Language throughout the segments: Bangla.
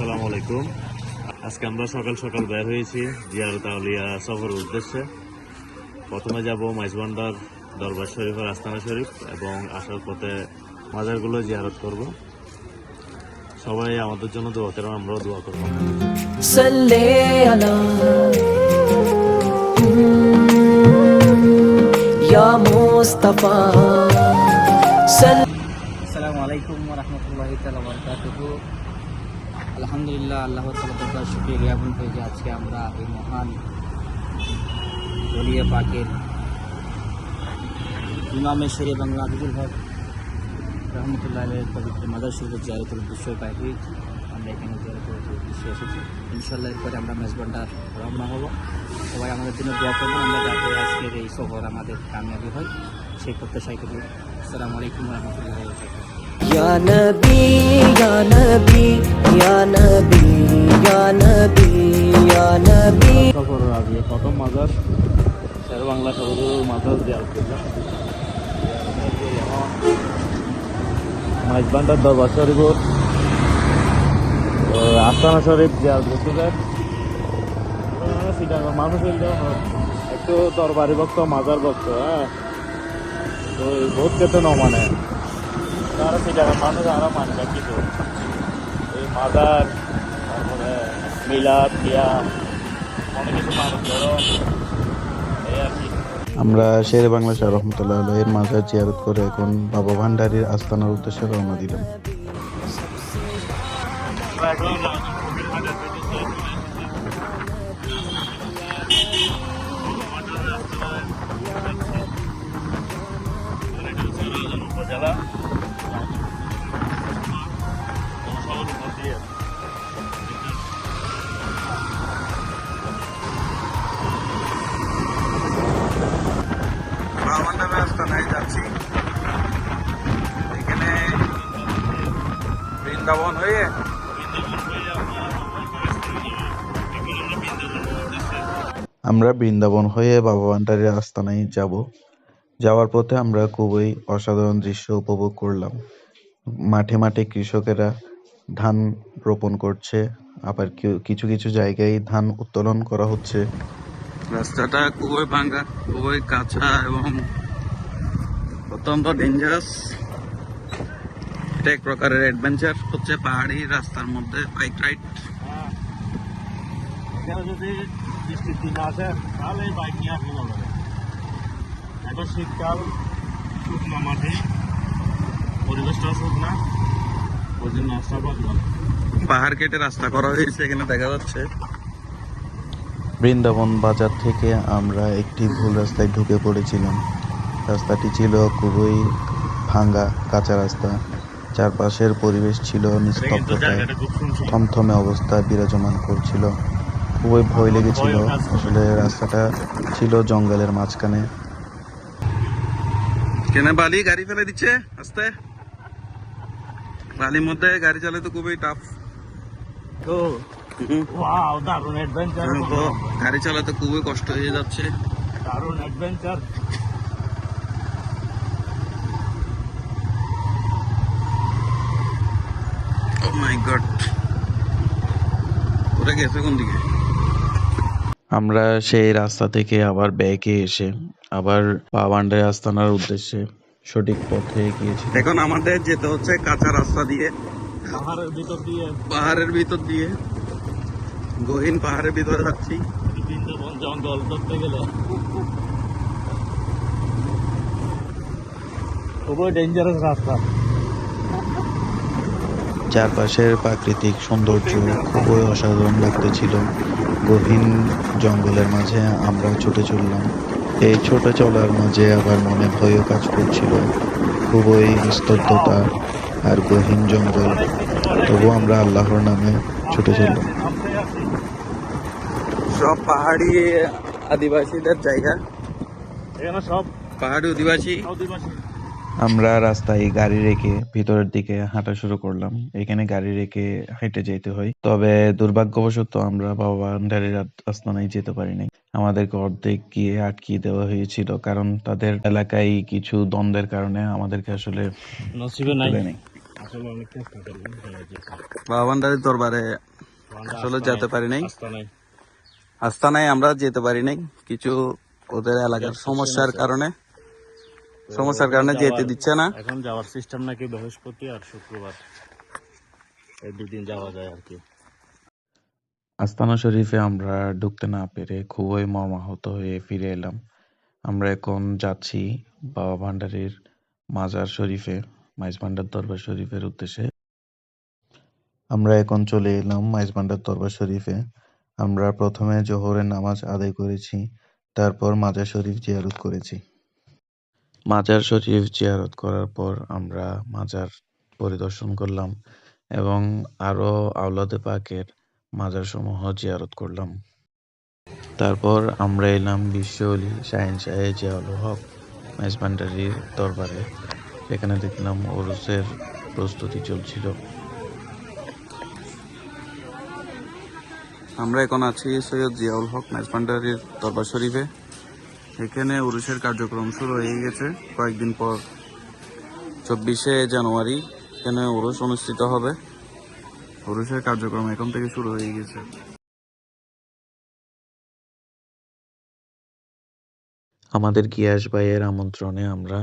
আসসালামু আলাইকুম। আজকে আমরা সকাল সকাল বের হয়েছি জিয়ারত আউলিয়া সফরের উদ্দেশ্যে। প্রথমে যাব মাইজভান্ডার দরবার শরীফ আর আস্তানা শরীফ এবং আসার পথে মাজারগুলো জিয়ারত করব। সবাই আমাদের জন্য দোয়া করেন, আমরাও দোয়া করব। সাল্লি আলা ইয়া মুস্তাফা। আসসালামু আলাইকুম ওয়া রাহমাতুল্লাহি তাআলা ওয়া বারাকাতুহু। আলহামদুলিল্লাহ, আল্লাহ তাআলার দরবারে শুকরিয়া জ্ঞাপন করি যে আজকে আমরা এই মহান ওলিয়া পাকের ইমামে শরী এবং আজিজুল হক রহমতুল্লাহ আলাইহির পবিত্র মাজার শরীফের জিয়ারতের উদ্দেশ্যে বাইর হয়েছি। আমরা এখানে জিয়ারতের উদ্দেশ্যে এসেছি। ইনশাআল্লাহ এরপরে আমরা মেজবান্ডার রওনা হব। সবাই আমাদের জন্য দোয়া করবেন, আমরা যাতে আজকের এই সফর আমাদের কামিয়াবি হয় সেই প্রত্যাশাই করি। আসসালামু আলাইকুম ওয়া রাহমাতুল্লাহি ওয়া বারাকাতুহু। या नबी या नबी या नबी या नबी या नबी। সফরের আগে প্রথম মাজার শের বাংলা শহরের মাজার জিয়ারত করলাম। মাইজভান্ডার দরবার শরীফ আস্তানা শরীফ জিয়ারত করতে মানুষ একটু দরবারি ভক্ত মাজার ভক্ত, হ্যাঁ তো ভোট খেতে ন মানে তারা সিটার মানুষ আরো মানে না কিছু এই মাজার তারপরে মিলাদ দিয়া অনেক কিছু মানুষ ধরো এই আর কি। আমরা শেরে বাংলা শাহ রহমতুল্লাহ আলাইহির মাজার জিয়ারত করে এখন বাবা ভান্ডারীর আস্তানার উদ্দেশ্যে রওনা দিলাম। উপজেলা আস্তানায় যাচ্ছি। এখানে বৃন্দাবন হয়ে আমরা বৃন্দাবন হয়ে বাবা ভান্ডারীর আস্তানায় যাব। যাওয়ার পথে আমরা খুবই অসাধারণ দৃশ্য উপভোগ করলাম। মাঠে মাঠে কৃষকেরা ধান রোপণ করছে, আবার কিছু কিছু জায়গায় ধান উত্তোলন করা হচ্ছে। রাস্তাটা খুবই ভাঙ্গা, খুবই কাঁচা এবং অত্যন্ত ডেঞ্জারাস। এটা এক প্রকারের অ্যাডভেঞ্চার হচ্ছে পাহাড়ি রাস্তার মধ্যে বাইক রাইড। এখানে যদি বৃষ্টির দিন আসে তাহলে এই বাইক নিয়ে আসলে হবে। এখন শীতকাল, শুকনো মাটি, পরিবেশটাও শুকনা, ওই জন্য আসতে পারলাম। পাহাড় কেটে রাস্তা করা হয়েছে এখানে দেখা যাচ্ছে। বৃন্দাবন বাজার থেকে আমরা একটি ভুল রাস্তায় ঢুকে পড়েছিলাম। রাস্তাটি ছিল খুবই ভাঙ্গা, কাঁচা রাস্তা। চারপাশের পরিবেশ ছিল নিস্তব্ধতায়, থমথমে অবস্থা বিরাজমান করছিল। খুবই ভয় লেগেছিল। আসলে রাস্তাটা ছিল জঙ্গলের মাঝখানে। কেন বালি গাড়ি ফেলে দিচ্ছে আস্তে, বালির মধ্যে গাড়ি চালাতে তো খুবই টাফ। তো ওয়াও, দারুণ অ্যাডভেঞ্চার। তো গাড়ি চালাতে খুবই কষ্ট হয়ে যাচ্ছে। দারুণ অ্যাডভেঞ্চার। ও মাই গড, ওরা গেছে কোন দিকে? আমরা সেই রাস্তা থেকে আবার ব্যাকে এসে আবার বাবা ভান্ডারী আস্তানার উদ্দেশ্যে সঠিক পথে গিয়েছি। এখন আমাদের যেতে হচ্ছে কাঁচা রাস্তা দিয়ে, পাহাড়ের ভিতর দিয়ে, পাহাড়ের ভিতর দিয়ে, গহীন পাহাড়ের ভিতরে যাচ্ছি। বৃন্দাবন জঙ্গল ধরতে গেলে খুবই ডেঞ্জারাস রাস্তা। চারপাশের প্রাকৃতিক সৌন্দর্য খুবই অসাধারণ লাগতেছিল। গহীন জঙ্গলের মাঝে আমরা ছুটে চললাম। এই ছোটে চলার মাঝে আবার মনে ভয়ও কাজ করছিল। খুবই নিস্তব্ধতা আর গহীন জঙ্গল, তবু আমরা আল্লাহর নামে ছুটে চললাম। সব পাহাড়ি আদিবাসীদের জায়গা, এখানে সব পাহাড়ি অধিবাসী। আদিবাসী। আমরা রাস্তায় গাড়ি রেখে ভিতরের দিকে হাঁটা শুরু করলাম। এখানে গাড়ি রেখে হেঁটে যেতে হয়, তবে দুর্ভাগ্যবশত আমরা বাবা ভান্ডারীর আস্তানায় যেতে পারি নাই। আমাদেরকে অর্ধেক গিয়ে আটকিয়ে দেওয়া হয়েছিল, কারণ তাদের এলাকায় কিছু দ্বন্দ্বের কারণে আমাদেরকে আসলে নসিবে নাই। আসলে অনেক চেষ্টা করলাম যাওয়ার জন্য। বাবা ভান্ডারীর দরবারে আসলে যেতে পারি নাই, আস্তানায় আস্তানায় আমরা যেতে পারি নাই কিছু ওদের এলাকার সমস্যার কারণে যেতে দিচ্ছে না। এখন যাওয়ার সিস্টেম নাকি বৃহস্পতি আর শুক্রবার, এই দুদিন যাওয়া যায় আর কি। আস্তানা শরীফে আমরা ঢুকতে না পেরে খুবই মর্মাহত হয়ে ফিরে এলাম। আমরা এখন যাচ্ছি বাবা ভান্ডারীর মাজার শরীফে, মাইজ ভান্ডার দরবার শরীফের উদ্দেশ্যে। আমরা এখন চলে এলাম মাইজ ভান্ডার দরবার শরীফে। আমরা প্রথমে জোহরের নামাজ আদায় করেছি, তারপর মাজার শরীফ জিয়ারত করেছি। মাজার শরীফ জিয়ারত করার পর আমরা মাজার পরিদর্শন করলাম এবং আরো আওলাদে পাকের মাজার সমূহ জিয়ারত করলাম। তারপর আমরা এলাম বিশ্ব অলি শাহিন শাহ জিয়াউল হক মাইজ ভান্ডারীর দরবারে। সেখানে দেখলাম ওরসের প্রস্তুতি চলছিল। আমরা এখন আছি সৈয়দ জিয়াউল হক মাইজ ভান্ডারীর দরবার শরীফে। এখানে উরুসের কার্যক্রম শুরু হয়ে গেছে। কয়েকদিন পর 24শে জানুয়ারি এখানে উরুস অনুষ্ঠিত হবে। উরুসের কার্যক্রম এখন থেকে শুরু হয়ে গেছে। আমাদের গিয়াস ভাইয়ের আমন্ত্রণে আমরা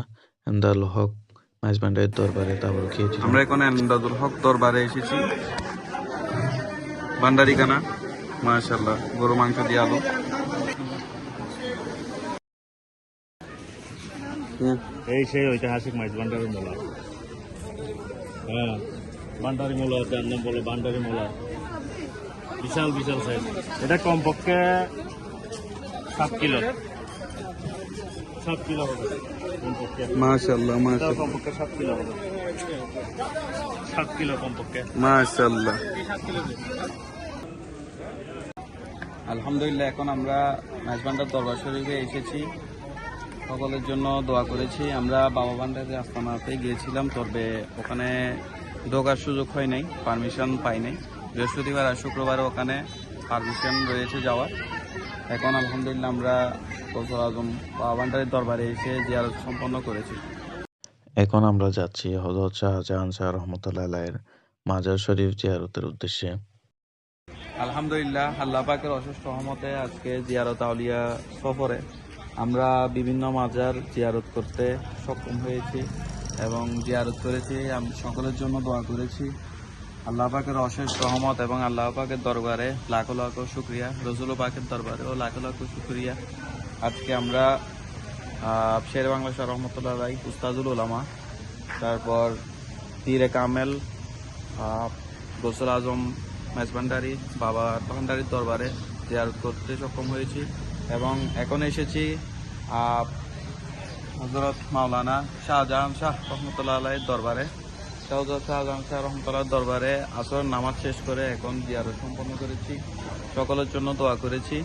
এমদাদুল হক মাইজ ভান্ডারীর দরবারে তাবর খেয়েছিলাম। আমরা এখন এমদাদুল হক দরবারে এসেছি। ভান্ডারি খানা, মাশাআল্লাহ, গরু মাংস দিয়ে আলো। এই সেই ঐতিহাসিক মাইজ ভান্ডারী মোলা। হ্যাঁ, ভান্ডারী মোলা, যার নাম বলে ভান্ডারী মোলা। বিশাল বিশাল সাইজ। এটা কমপক্ষে 7 কিলো, 7 কিলো হবে কমপক্ষে। মাশাআল্লাহ, এটাও মাশাআল্লাহ, কমপক্ষে 7 কিলো হবে, 7 কিলো কমপক্ষে। মাশাআল্লাহ। আলহামদুলিল্লাহ, এখন আমরা মাইজ ভান্ডার দরবার শরীফে এসেছি। সকলের জন্য দোয়া করেছি। আমরা বাবা ভান্ডারের আস্তানাতে গিয়েছিলাম, তবে ওখানে ঢোকার সুযোগ হয় নাই, পারমিশন পাই নাই। বৃহস্পতিবার আর শুক্রবার ওখানে পারমিশন রয়েছে যাওয়ার। এখন আলহামদুলিল্লাহ আমরা গৌসুল আজম বাবা ভান্ডারের দরবারে এসে জিয়ারত সম্পন্ন করেছি। এখন আমরা যাচ্ছি হযরত শাহজাহান শাহ রহমতুল্লাহ আলাইহির মাজার শরীফ জিয়ারতের উদ্দেশ্যে। আলহামদুলিল্লাহ, আল্লাহ পাকের অশেষ রহমতে আজকে জিয়ারত আউলিয়া সফরে আমরা বিভিন্ন মাজার জিয়ারত করতে সক্ষম হয়েছি এবং জিয়ারত করেছি। আমি সকলের জন্য দোয়া করেছি। আল্লাহ পাকের অশেষ রহমত এবং আল্লাহ পাকের দরবারে লাখো লাখো শুকরিয়া, রসুল পাকের দরবারেও লাখো লাখো শুকরিয়া। আজকে আমরা শের বাংলা শাহ রহমতুল্লাহ আলাই, উস্তাদুল উলামা, তারপর পীরে কামেল, গৌসুল আজম মাইজ ভান্ডারী বাবা ভান্ডারীর দরবারে জিয়ারত করতে সক্ষম হয়েছি এবং এখন এসেছি হযরত মাওলানা শাহজাহান শাহ রহমতুল্লাহ আলাইহির দরবারে। হযরত শাহজাহান শাহ রহমতুল্লাহ দরবারে আসর নামাজ শেষ করে এখন জিয়ারত সম্পন্ন করেছি। সকলের জন্য দোয়া করেছি।